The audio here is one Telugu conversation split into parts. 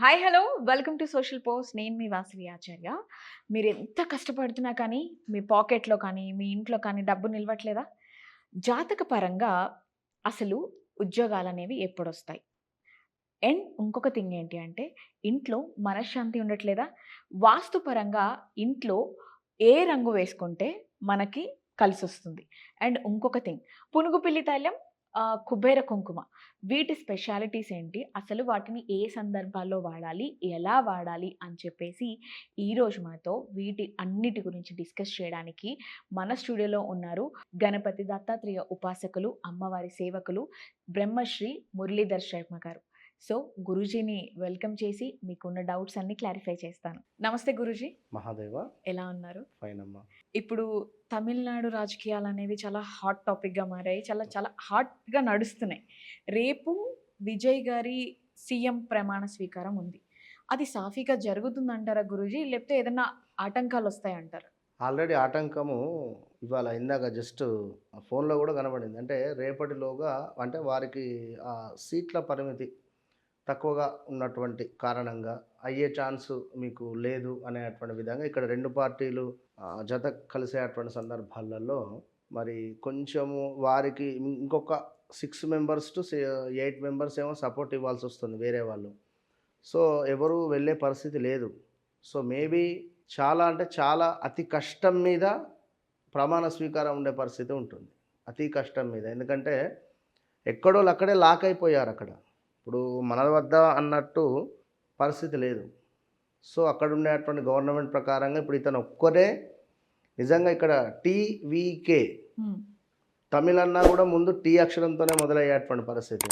Hi hello welcome to social post. నేను మీ వాసవి ఆచార్య. మీరు ఎంత కష్టపడుతున్నా కానీ మీ పాకెట్లో కానీ మీ ఇంట్లో కానీ డబ్బు నిలవట్లేదా? జాతక పరంగా అసలు ఉద్యోగాలు అనేవి ఎప్పుడొస్తాయి? అండ్ ఇంకొక థింగ్ ఏంటి అంటే ఇంట్లో మనశ్శాంతి ఉండట్లేదా? వాస్తు పరంగా ఇంట్లో ఏ రంగు వేసుకుంటే మనకి కలిసొస్తుంది? అండ్ ఇంకొక థింగ్, పునుగు పిల్లి తైలం, కుబేర కుంకుమ, వీటి స్పెషాలిటీస్ ఏంటి? అసలు వాటిని ఏ సందర్భాల్లో వాడాలి? ఎలా వాడాలి? అని చెప్పేసి ఈరోజు మనతో వీటి అన్నిటి గురించి డిస్కస్ చేయడానికి మన స్టూడియోలో ఉన్నారు గణపతి దత్తాత్రేయ ఉపాసకులు, అమ్మవారి సేవకులు బ్రహ్మశ్రీ మురళీధర్ శర్మ గారు. సో గురూజీని వెల్కమ్ చేసి మీకున్న డౌట్స్ అన్ని క్లారిఫై చేస్తాను. నమస్తే గురూజీ. మహాదేవ. ఎలా ఉన్నారు? ఫైన్ అమ్మా. ఇప్పుడు తమిళనాడు రాజకీయాలు అనేవి చాలా హాట్ టాపిక్‌గా మారాయి. చాలా చాలా హాట్‌గా నడుస్తున్నాయి. రేపు విజయ్ గారి సీఎం ప్రమాణ స్వీకారం ఉంది. అది సాఫీగా జరుగుతుందంటారా గురూజీ? లేకపోతే ఏదన్నా ఆటంకాలొస్తాయంటారా? ఆల్రెడీ ఆటంకము ఇవాళ ఇందాక జస్ట్ ఫోన్లో కూడా కనబడింది. అంటే రేపటిలోగా అంటే వారికి సీట్ల పరిమితి తక్కువగా ఉన్నటువంటి కారణంగా అయ్యే ఛాన్సు మీకు లేదు అనేటువంటి విధంగా ఇక్కడ రెండు పార్టీలు జత కలిసేటువంటి సందర్భాలలో మరి కొంచెము వారికి ఇంకొక 6 మెంబర్స్ టు 8 మెంబర్స్ ఏమో సపోర్ట్ ఇవ్వాల్సి వస్తుంది వేరే వాళ్ళు. సో ఎవరు వెళ్ళే పరిస్థితి లేదు. సో మేబీ చాలా అంటే చాలా అతి కష్టం మీద ప్రమాణ స్వీకారం ఉండే పరిస్థితి ఉంటుంది. అతి కష్టం మీద. ఎందుకంటే ఎక్కడోళ్ళు అక్కడే లాక్ అయిపోయారు అక్కడ. ఇప్పుడు మన వద్ద అన్నట్టు పరిస్థితి లేదు. సో అక్కడ ఉండేటువంటి గవర్నమెంట్ ప్రకారంగా ఇప్పుడు ఇతను ఒక్కరే నిజంగా ఇక్కడ టీవీకే తమిళన్నా కూడా ముందు టీ అక్షరంతోనే మొదలయ్యేటువంటి పరిస్థితి.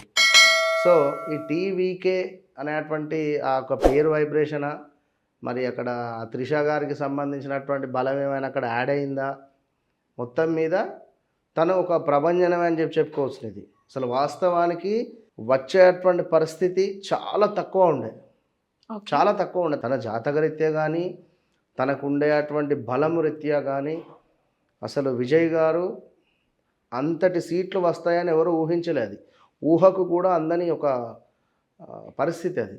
సో ఈ టీవీకే అనేటువంటి ఆ ఒక పేరు వైబ్రేషనా, మరి అక్కడ త్రిష గారికి సంబంధించినటువంటి బలం ఏమైనా అక్కడ యాడ్ అయిందా? మొత్తం మీద తను ఒక ప్రభంజనం అని చెప్పుకోవచ్చు. ఇది అసలు వాస్తవానికి వచ్చేటువంటి పరిస్థితి చాలా తక్కువ ఉండే. చాలా తక్కువ ఉండే. తన జాతకరీత్యా కానీ తనకు ఉండేటువంటి బలము రీత్యా కానీ అసలు విజయ్ గారు అంతటి సీట్లు వస్తాయని ఎవరు ఊహించలేదు. ఊహకు కూడా అందని ఒక పరిస్థితి అది.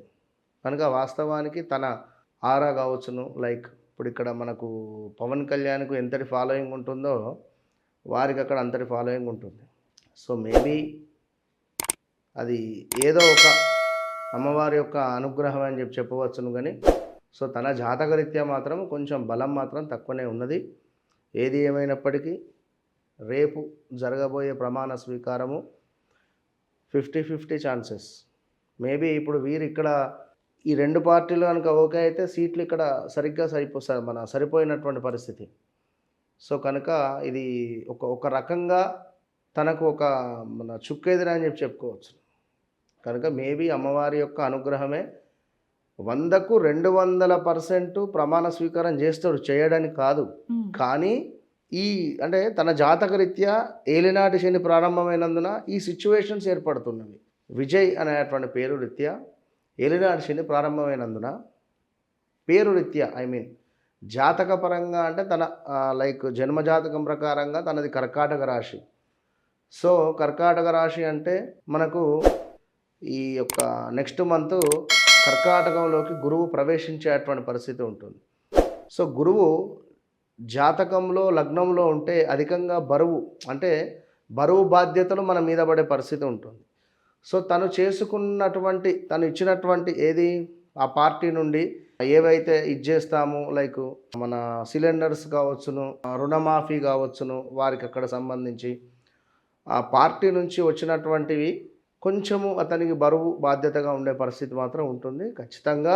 కనుక వాస్తవానికి తన ఆరా కావచ్చును, లైక్ ఇప్పుడు ఇక్కడ మనకు పవన్ కళ్యాణ్కు ఎంతటి ఫాలోయింగ్ ఉంటుందో వారికి అక్కడ అంతటి ఫాలోయింగ్ ఉంటుంది. సో మేబీ అది ఏదో ఒక అమ్మవారి యొక్క అనుగ్రహం అని చెప్పవచ్చును. కానీ సో తన జాతకరీత్యా మాత్రం కొంచెం బలం మాత్రం తక్కువనే ఉన్నది. ఏది ఏమైనప్పటికీ రేపు జరగబోయే ప్రమాణ స్వీకారము 50-50 ఛాన్సెస్. మేబీ ఇప్పుడు వీరు ఇక్కడ ఈ రెండు పార్టీలు కనుక ఓకే అయితే సీట్లు ఇక్కడ సరిగ్గా సరిపోయినటువంటి పరిస్థితి. సో కనుక ఇది ఒక రకంగా తనకు ఒక మన చుక్కెదిరా అని చెప్పుకోవచ్చు. కనుక మేబీ అమ్మవారి యొక్క అనుగ్రహమే 100కు 200% ప్రమాణ స్వీకారం చేస్తాడు, చేయడానికి కాదు. కానీ ఈ అంటే తన జాతకరీత్యా ఏలినాటి శని ప్రారంభమైనందున ఈ సిచ్యువేషన్స్ ఏర్పడుతున్నవి. విజయ్ అనేటువంటి పేరు రీత్యా ఏలినాటి శని ప్రారంభమైనందున పేరు రీత్యా జాతకపరంగా అంటే తన లైక్ జన్మజాతకం ప్రకారంగా తనది కర్కాటక రాశి. సో కర్కాటక రాశి అంటే మనకు ఈ యొక్క నెక్స్ట్ మంత్ కర్కాటకంలోకి గురువు ప్రవేశించేటువంటి పరిస్థితి ఉంటుంది. సో గురువు జాతకంలో లగ్నంలో ఉంటే అధికంగా బరువు బాధ్యతలు మన మీద పడే పరిస్థితి ఉంటుంది. సో తను ఇచ్చినటువంటి ఏది ఆ పార్టీ నుండి ఏవైతే ఇచ్చేస్తాము, లైక్ మన సిలిండర్స్ కావచ్చును, రుణమాఫీ కావచ్చును, వారికి అక్కడ సంబంధించి ఆ పార్టీ నుంచి వచ్చినటువంటివి కొంచెము అతనికి బరువు బాధ్యతగా ఉండే పరిస్థితి మాత్రం ఉంటుంది. ఖచ్చితంగా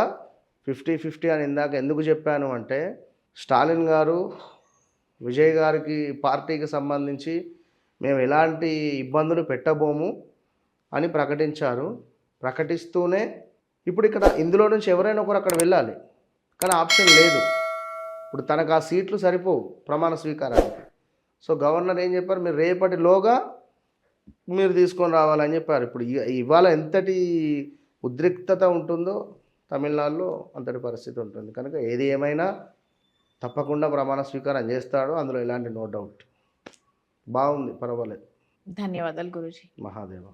50-50 అని ఇందాక ఎందుకు చెప్పాను అంటే స్టాలిన్ గారు విజయ్ గారికి పార్టీకి సంబంధించి మేము ఎలాంటి ఇబ్బందులు పెట్టబోము అని ప్రకటించారు. ప్రకటిస్తూనే ఇప్పుడు ఇక్కడ ఇందులో నుంచి ఎవరైనా ఒకరు అక్కడ వెళ్ళాలి, కానీ ఆప్షన్ లేదు. ఇప్పుడు తనకు ఆ సీట్లు సరిపోవు ప్రమాణ స్వీకారానికి. సో గవర్నర్ ఏం చెప్పారు, మీరు రేపటిలోగా మీరు తీసుకొని రావాలని చెప్పారు. ఇప్పుడు ఇవాళ ఎంతటి ఉద్రిక్తత ఉంటుందో తమిళనాడులో అంతటి పరిస్థితి ఉంటుంది. కనుక ఏది ఏమైనా తప్పకుండా ప్రమాణ స్వీకారం చేస్తాడు, అందులో ఎలాంటి నో డౌట్. బాగుంది, పర్వాలేదు. ధన్యవాదాలు గురూజీ. మహాదేవ.